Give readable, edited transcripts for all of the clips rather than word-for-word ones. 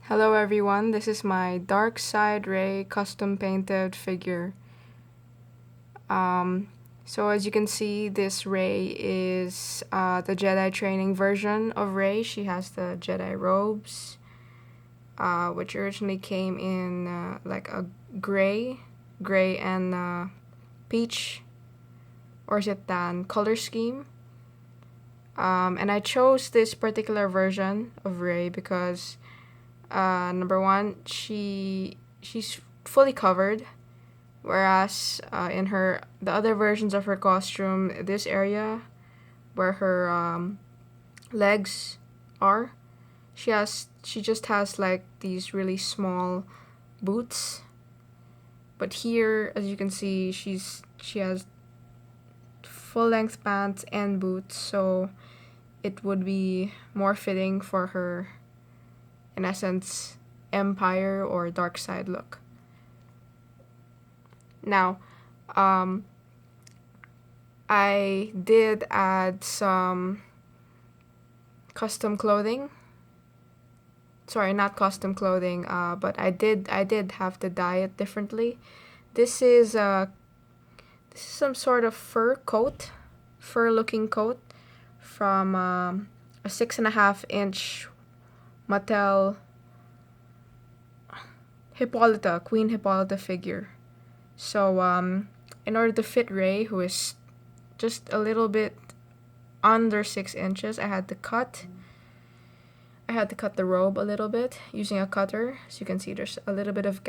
Hello everyone, this is my Dark Rey custom painted figure. So as you can see, this Rey is the Jedi training version of Rey. She has the Jedi robes, which originally came in like a gray and peach, or is it tan color scheme. And I chose this particular version of Rey because number one, she's fully covered, whereas in the other versions of her costume, this area where her legs are, she just has like these really small boots. But here, as you can see, she has full length pants and boots, so it would be more fitting for her, in essence, Empire or dark side look. Now, I did add some custom clothing. Sorry, not custom clothing, but I did have to dye it differently. This is some sort of fur looking coat from a 6.5-inch Mattel Queen Hippolyta figure. So in order to fit Rey, who is just a little bit under 6 inches, I had to cut the robe a little bit using a cutter. As you can see, there's a little bit of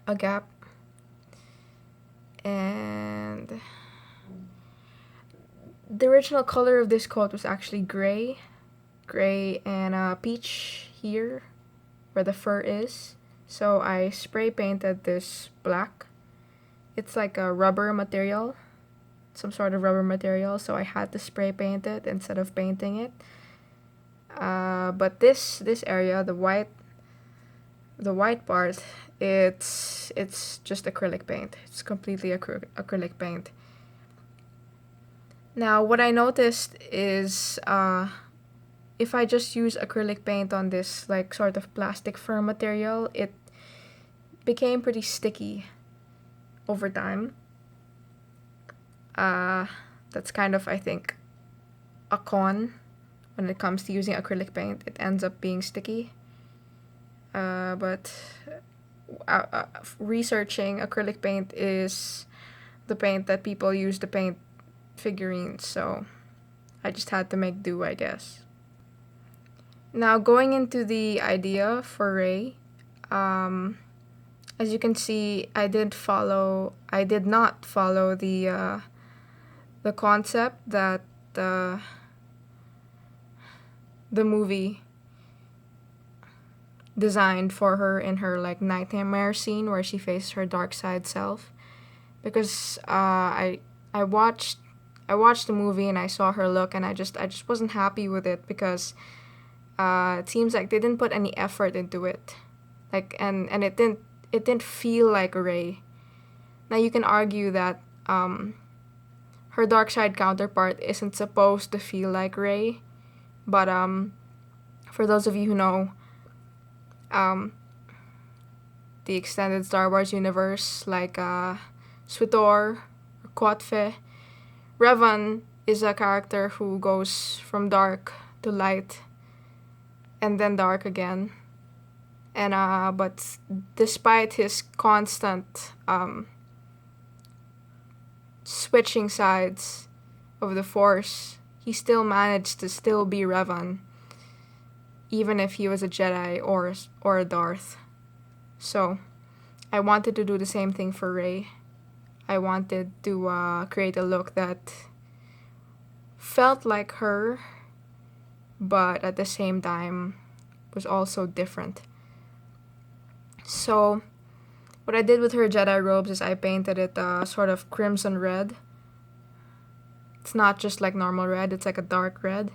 a gap. And the original color of this coat was actually gray and peach here where the fur is. So I spray painted this black. It's like a rubber material, some sort of rubber material, so I had to spray paint it instead of painting it. But this area, the white part, it's just acrylic paint. It's completely acrylic paint. Now, what I noticed is if I just use acrylic paint on this like sort of plastic fur material, it became pretty sticky over time. That's kind of, I think, a con when it comes to using acrylic paint. It ends up being sticky. But researching, acrylic paint is the paint that people use to paint figurines, so I just had to make do, I guess. Now, going into the idea for Rey, as you can see, I did not follow the concept that the movie designed for her in her like nightmare scene where she faces her dark side self, because I watched the movie and I saw her look, and I just wasn't happy with it because it seems like they didn't put any effort into it, like and it didn't feel like Rey. Now you can argue that her dark side counterpart isn't supposed to feel like Rey, but for those of you who know the extended Star Wars universe, like Switor or Quatfe, Revan is a character who goes from dark to light and then dark again. And but despite his constant switching sides of the Force, he still managed to still be Revan, even if he was a Jedi or a Darth. So I wanted to do the same thing for Rey. I wanted to create a look that felt like her, but at the same time was also different. So what I did with her Jedi robes is I painted it sort of crimson red. It's not just like normal red, it's like a dark red.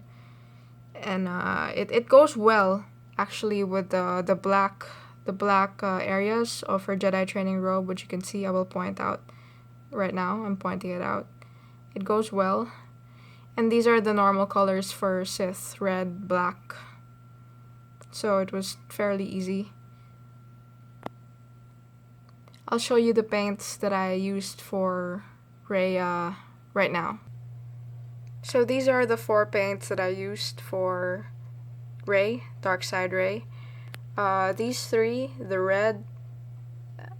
And it goes well actually with the black areas of her Jedi training robe, which you can see. I will point out right now. I'm pointing it out. It goes well. And these are the normal colors for Sith: red, black, so it was fairly easy. I'll show you the paints that I used for Rey right now. So these are the 4 paints that I used for Rey, Dark Rey. These 3, the red,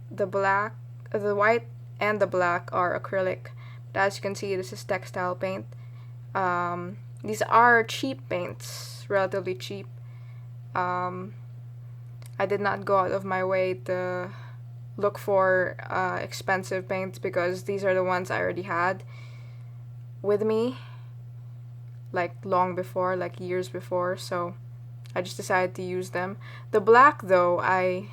the black, the white, and the black are acrylic. But as you can see, this is textile paint. These are cheap paints, relatively cheap. I did not go out of my way to look for expensive paints because these are the ones I already had with me, like long before, like years before, so I just decided to use them. The black though, I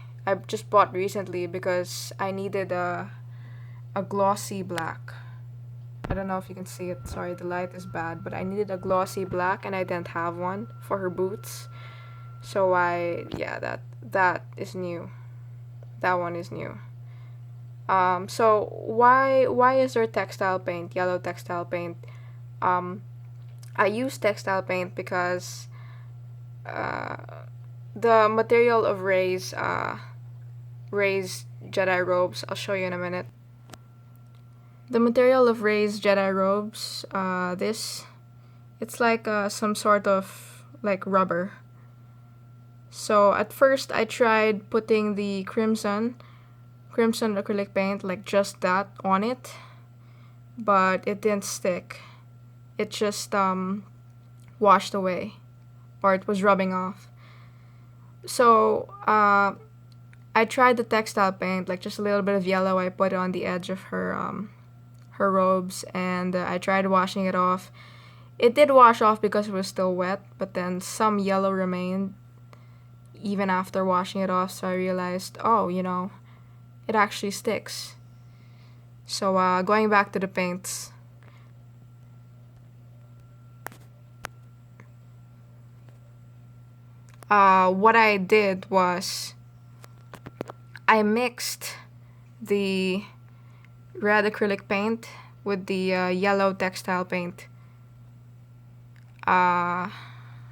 just bought recently because I needed a glossy black. I don't know if you can see it, sorry, the light is bad, but I needed a glossy black and I didn't have one for her boots. So that is new. That one is new. So why is there textile paint, yellow textile paint? I use textile paint because the material of Rey's Jedi robes, I'll show you in a minute. The material of Rey's Jedi robes, it's like some sort of like rubber. So at first I tried putting the crimson acrylic paint, like just that on it, but it didn't stick. It just washed away, or it was rubbing off. So I tried the textile paint, like just a little bit of yellow. I put it on the edge of her robes, and I tried washing it off. It did wash off because it was still wet, but then some yellow remained even after washing it off, so I realized, oh, it actually sticks. So going back to the paints. What I did was I mixed the red acrylic paint with the yellow textile paint. Hang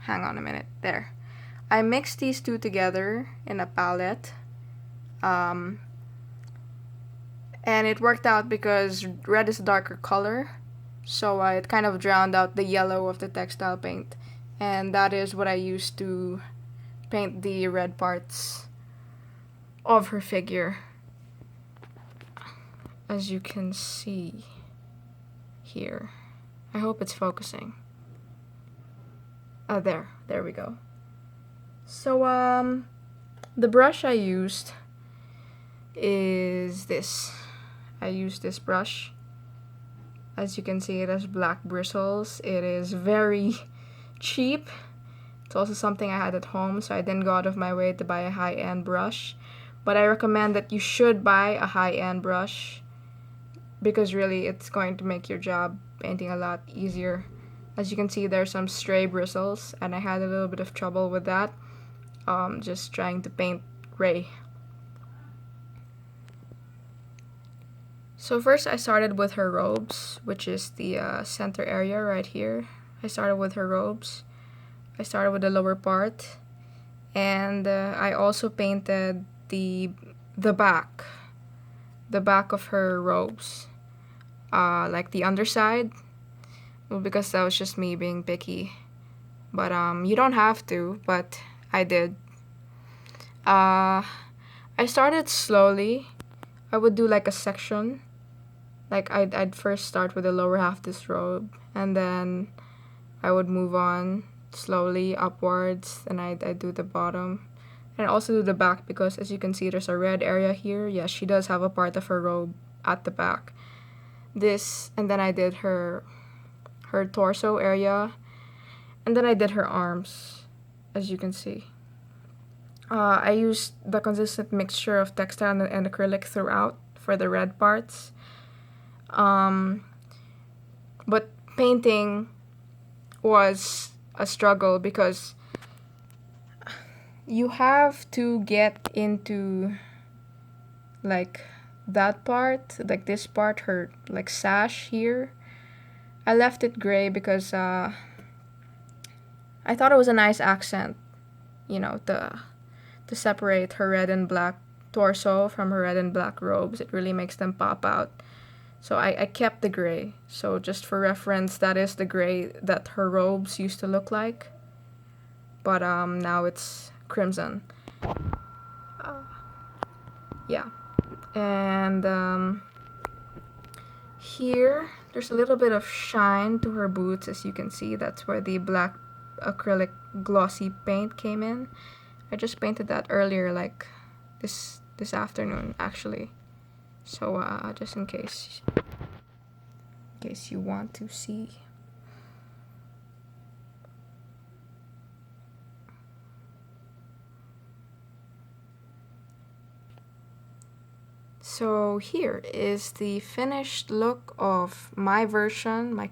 on a minute. There. I mixed these two together in a palette. And it worked out because red is a darker color, so it kind of drowned out the yellow of the textile paint. And that is what I used to paint the red parts of her figure. As you can see here. I hope it's focusing. There we go. So the brush I used is this. I used this brush. As you can see, it has black bristles. It is very cheap. It's also something I had at home, so I didn't go out of my way to buy a high-end brush. But I recommend that you should buy a high-end brush because really it's going to make your job painting a lot easier. As you can see, there's some stray bristles, and I had a little bit of trouble with that. Just trying to paint Rey. So first I started with her robes, which is the center area right here. I started with her robes. I started with the lower part, and I also painted the back of her robes, like the underside. Well, because that was just me being picky, but you don't have to, but I did. I started slowly. I would do like a section. Like I'd first start with the lower half of this robe, and then I would move on slowly upwards, and I'd do the bottom. And also do the back because as you can see there's a red area here. Yes, she does have a part of her robe at the back. This, and then I did her torso area, and then I did her arms, as you can see. I used the consistent mixture of textile and acrylic throughout for the red parts. But painting was a struggle because you have to get into like that part, like this part, her like sash here. I left it gray because I thought it was a nice accent, to separate her red and black torso from her red and black robes. It really makes them pop out. So I kept the gray. So just for reference, that is the gray that her robes used to look like. But now it's crimson. Yeah. And here, there's a little bit of shine to her boots, as you can see. That's where the black acrylic glossy paint came in. I just painted that earlier, like this afternoon, actually. So just in case you want to see. So here is the finished look of my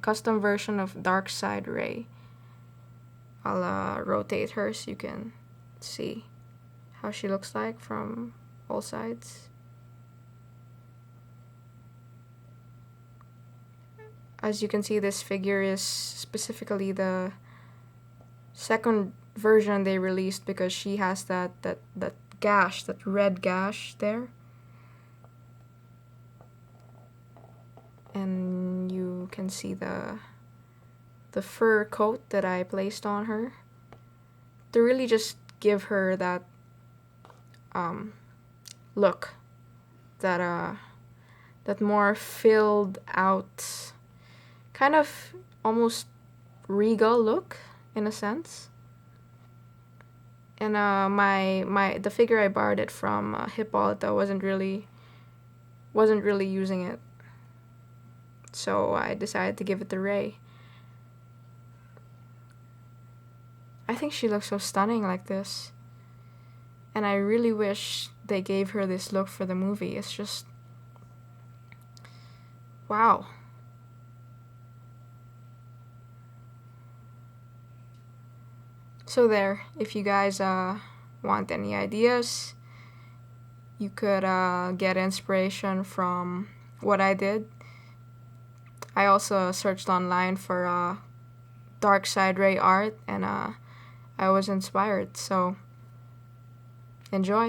custom version of Dark Rey. I'll rotate her so you can see how she looks like from all sides. As you can see, this figure is specifically the second version they released because she has that gash, that red gash there. And you can see the fur coat that I placed on her to really just give her that look, that more filled out, kind of almost regal look in a sense. And the figure I borrowed it from Hippolyta wasn't really using it, so I decided to give it to Rey. I think she looks so stunning like this, and I really wish they gave her this look for the movie. It's just wow. So there, if you guys want any ideas, you could get inspiration from what I did. I also searched online for Dark Rey art, and I was inspired, so enjoy.